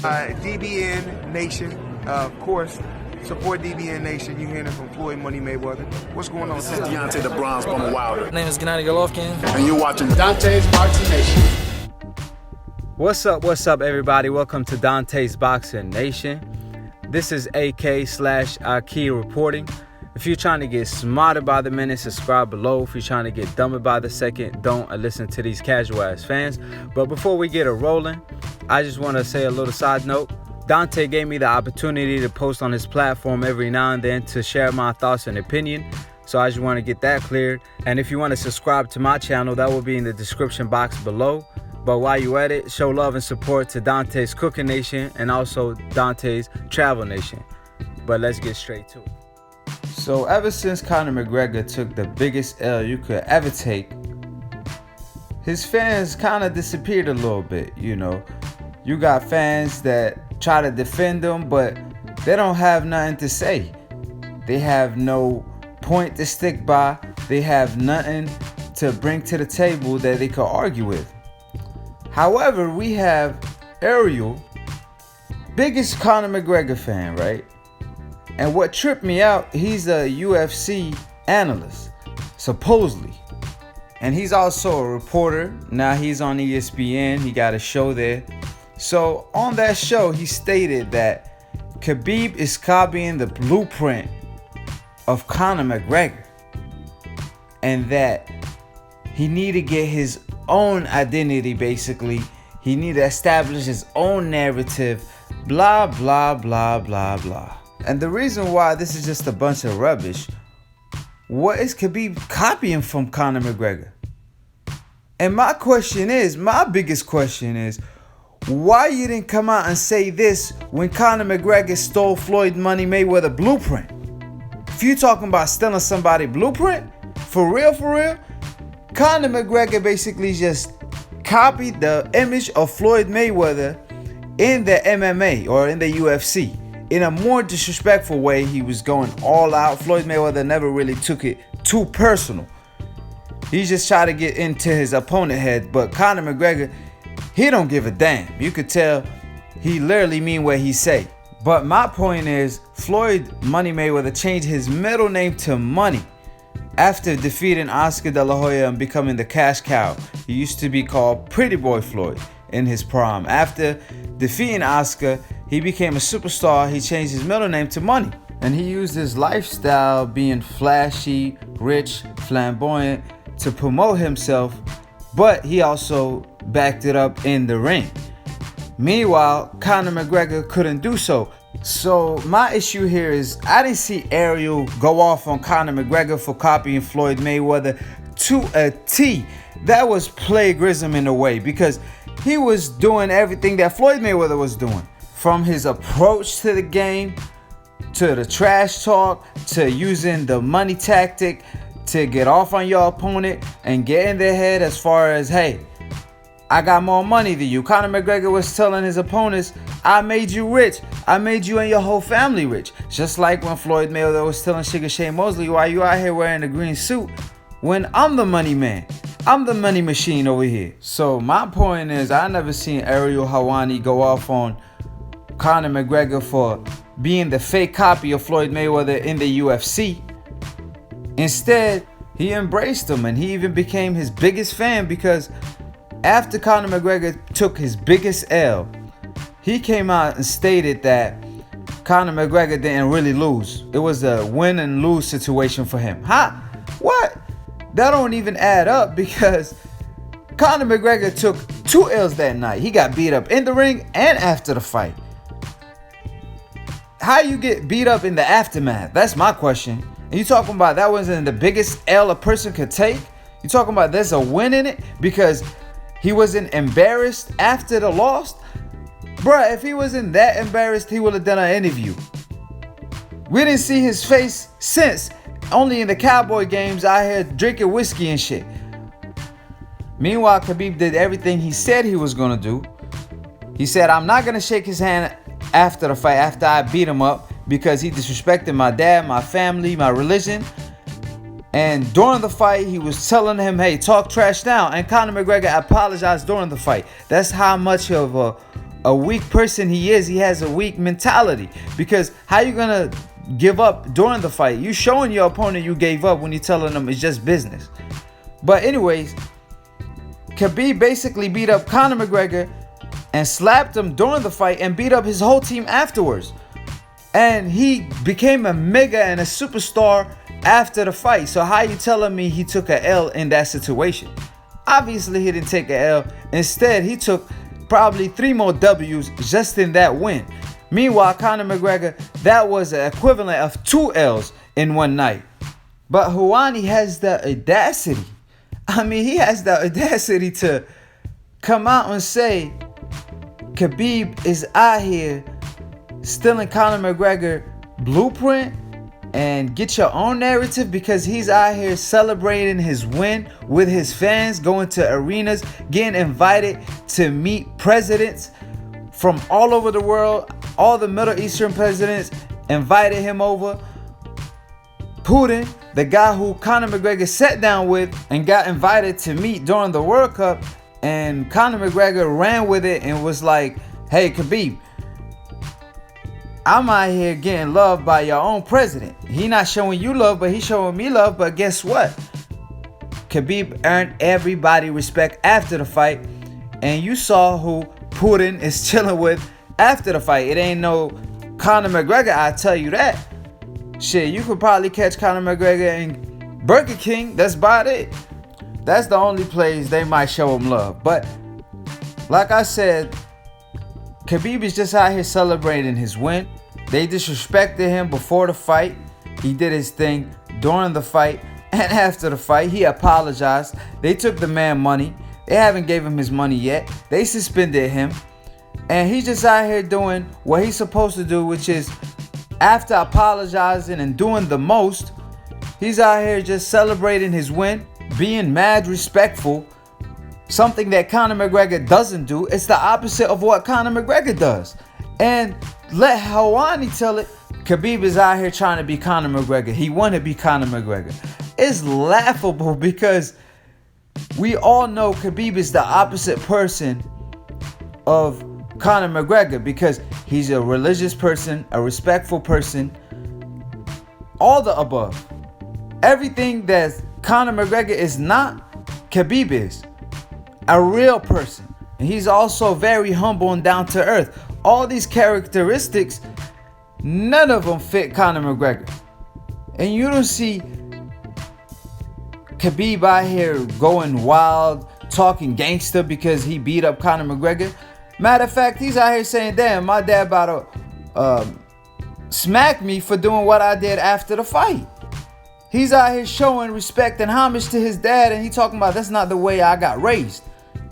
DBN Nation, of course. Support DBN Nation. You hearing it from Floyd Money Mayweather. What's going on? This is Deontay the Bronze Bomber Wilder. My name is Gennady Golovkin. And you're watching Dante's Boxing Nation. What's up, everybody? Welcome to Dante's Boxing Nation. This is AK/Aki reporting. If you're trying to get smarter by the minute, subscribe below. If you're trying to get dumber by the second, don't listen to these casual-ass fans. But before we get it rolling, I just want to say a little side note. Dante gave me the opportunity to post on his platform every now and then to share my thoughts and opinion. So I just want to get that cleared. And if you want to subscribe to my channel, that will be in the description box below. But while you're at it, show love and support to Dante's Cooking Nation and also Dante's Travel Nation. But let's get straight to it. So ever since Conor McGregor took the biggest L you could ever take, his fans kind of disappeared a little bit, you know. You got fans that try to defend him, but they don't have nothing to say. They have no point to stick by. They have nothing to bring to the table that they could argue with. However, we have Ariel, biggest Conor McGregor fan, right? And what tripped me out, he's a UFC analyst, supposedly. And he's also a reporter. Now he's on ESPN. He got a show there. So on that show, he stated that Khabib is copying the blueprint of Conor McGregor and that he need to get his own identity, basically. He need to establish his own narrative, blah, blah, blah, blah, blah. And the reason why this is just a bunch of rubbish, what is Khabib copying from Conor McGregor? And my biggest question is, why you didn't come out and say this when Conor McGregor stole Floyd Money Mayweather Blueprint? If you talking about stealing somebody blueprint, for real, Conor McGregor basically just copied the image of Floyd Mayweather in the MMA or in the UFC. In a more disrespectful way, he was going all out. Floyd Mayweather never really took it too personal. He just tried to get into his opponent's head, but Conor McGregor, he don't give a damn. You could tell he literally mean what he say. But my point is, Floyd Money Mayweather changed his middle name to Money after defeating Oscar De La Hoya and becoming the cash cow. He used to be called Pretty Boy Floyd in his prime. After defeating Oscar, he became a superstar. He changed his middle name to Money. And he used his lifestyle, being flashy, rich, flamboyant, to promote himself, but he also backed it up in the ring. Meanwhile, Conor McGregor couldn't do so. So my issue here is, I didn't see Ariel go off on Conor McGregor for copying Floyd Mayweather to a T. That was plagiarism in a way, because he was doing everything that Floyd Mayweather was doing. From his approach to the game, to the trash talk, to using the money tactic to get off on your opponent and get in their head as far as, hey, I got more money than you. Conor McGregor was telling his opponents, I made you rich. I made you and your whole family rich. Just like when Floyd Mayweather was telling Sugar Shane Mosley, why you out here wearing a green suit when I'm the money man? I'm the money machine over here. So my point is, I never seen Ariel Helwani go off on Conor McGregor for being the fake copy of Floyd Mayweather in the UFC. Instead, he embraced him and he even became his biggest fan, because after Conor McGregor took his biggest L, he came out and stated that Conor McGregor didn't really lose. It was a win and lose situation for him. What? That don't even add up, because Conor McGregor took 2 L's that night. He got beat up in the ring and after the fight. How you get beat up in the aftermath? That's my question. And you talking about that wasn't the biggest L a person could take? You talking about there's a win in it because he wasn't embarrassed after the loss? Bruh, if he wasn't that embarrassed, he would have done an interview. We didn't see his face since. Only in the Cowboy games out here drinking whiskey and shit. Meanwhile, Khabib did everything he said he was gonna do. He said, I'm not gonna shake his hand after the fight, after I beat him up, because he disrespected my dad, my family, my religion. And during the fight, he was telling him, hey, talk trash now. And Conor McGregor apologized during the fight. That's how much of a a weak person he is. He has a weak mentality, because how you gonna give up during the fight? You showing your opponent you gave up when you're telling them it's just business. But anyways, Khabib basically beat up Conor McGregor and slapped him during the fight and beat up his whole team afterwards. And he became a mega and a superstar after the fight. So how you telling me he took a L in that situation? Obviously he didn't take a L. Instead, he took probably 3 more W's just in that win. Meanwhile, Conor McGregor, that was an equivalent of 2 L's in one night. But Helwani has the audacity. He has the audacity to come out and say Khabib is out here stealing Conor McGregor blueprint, and get your own narrative because he's out here celebrating his win with his fans, going to arenas, getting invited to meet presidents from all over the world. All the Middle Eastern presidents invited him over. Putin, the guy who Conor McGregor sat down with and got invited to meet during the World Cup, and Conor McGregor ran with it and was like, hey Khabib, I'm out here getting loved by your own president. He not showing you love, but he's showing me love. But guess what? Khabib earned everybody respect after the fight, and you saw who Putin is chilling with after the fight. It ain't no Conor McGregor, I tell you that. Shit, you could probably catch Conor McGregor in Burger King. That's about it. That's the only place they might show him love. But like I said, Khabib is just out here celebrating his win. They disrespected him before the fight. He did his thing during the fight and after the fight. He apologized. They took the man money. They haven't gave him his money yet. They suspended him. And he's just out here doing what he's supposed to do, which is after apologizing and doing the most, he's out here just celebrating his win, being mad respectful. Something that Conor McGregor doesn't do. It's the opposite of what Conor McGregor does. And let Helwani tell it, Khabib is out here trying to be Conor McGregor. He want to be Conor McGregor. It's laughable because we all know Khabib is the opposite person of Conor McGregor, because he's a religious person, a respectful person, all the above. Everything that Conor McGregor is not, Khabib is. A real person. And he's also very humble and down to earth. All these characteristics, none of them fit Conor McGregor. And you don't see Khabib out here going wild, talking gangster because he beat up Conor McGregor. Matter of fact, he's out here saying, damn, my dad about to smack me for doing what I did after the fight. He's out here showing respect and homage to his dad, and he talking about that's not the way I got raised.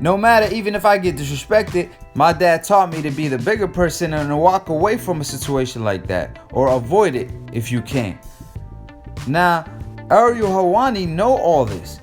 No matter, even if I get disrespected, my dad taught me to be the bigger person and to walk away from a situation like that, or avoid it if you can. Now, Ariel Helwani know all this.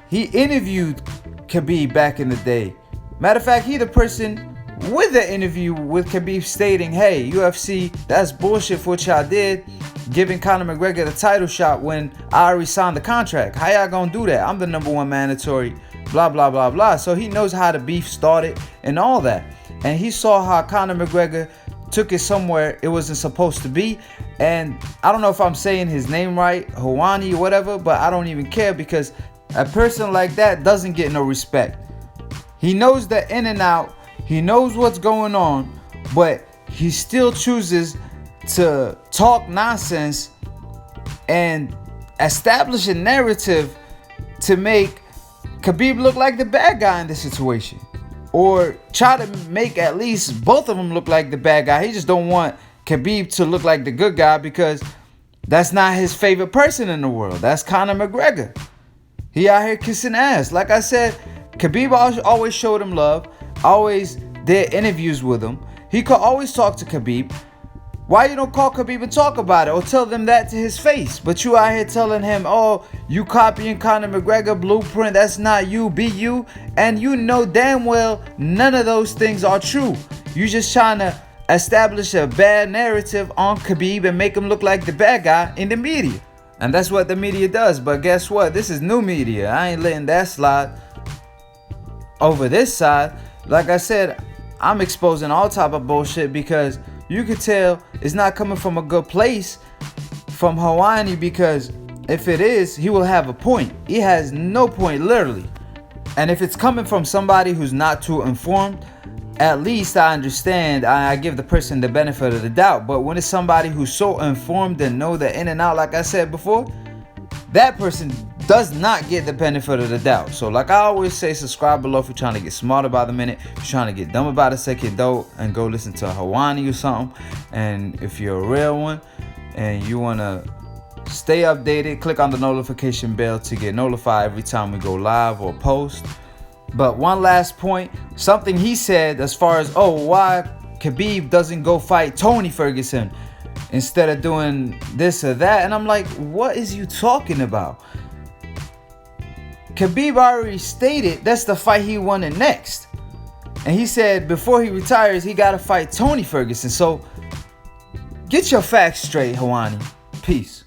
He interviewed Khabib back in the day. Matter of fact, he the person with the interview with Khabib stating, hey, UFC, that's bullshit for what y'all did, giving Conor McGregor the title shot when I already signed the contract. How y'all gonna do that? I'm the #1 mandatory, blah, blah, blah, blah. So he knows how the beef started and all that. And he saw how Conor McGregor took it somewhere it wasn't supposed to be. And I don't know if I'm saying his name right, Helwani or whatever, but I don't even care, because a person like that doesn't get no respect. He knows the in and out. He knows what's going on, but he still chooses to talk nonsense and establish a narrative to make Khabib look like the bad guy in this situation, or try to make at least both of them look like the bad guy. He just don't want Khabib to look like the good guy, because that's not his favorite person in the world. That's Conor McGregor. He out here kissing ass. Like I said, Khabib always showed him love, always did interviews with him. He could always talk to Khabib. Why you don't call Khabib and talk about it, or tell them that to his face? But you out here telling him, oh, you copying Conor McGregor blueprint, that's not you, be you. And you know damn well none of those things are true. You just trying to establish a bad narrative on Khabib and make him look like the bad guy in the media. And that's what the media does. But guess what? This is new media. I ain't letting that slide over this side. Like I said, I'm exposing all type of bullshit because you could tell it's not coming from a good place from Helwani, because if it is, he will have a point. He has no point, literally. And if it's coming from somebody who's not too informed, at least I understand. I give the person the benefit of the doubt. But when it's somebody who's so informed and know the in and out, like I said before, that person does not get the benefit of the doubt. So like I always say, subscribe below if you're trying to get smarter by the minute. If you're trying to get dumb about a second, though, and go listen to Helwani or something. And if you're a real one and you want to stay updated, click on the notification bell to get notified every time we go live or post. But one last point, something he said as far as, why Khabib doesn't go fight Tony Ferguson instead of doing this or that. And I'm like, what is you talking about? Khabib already stated that's the fight he wanted next. And he said before he retires, he got to fight Tony Ferguson. So get your facts straight, Helwani. Peace.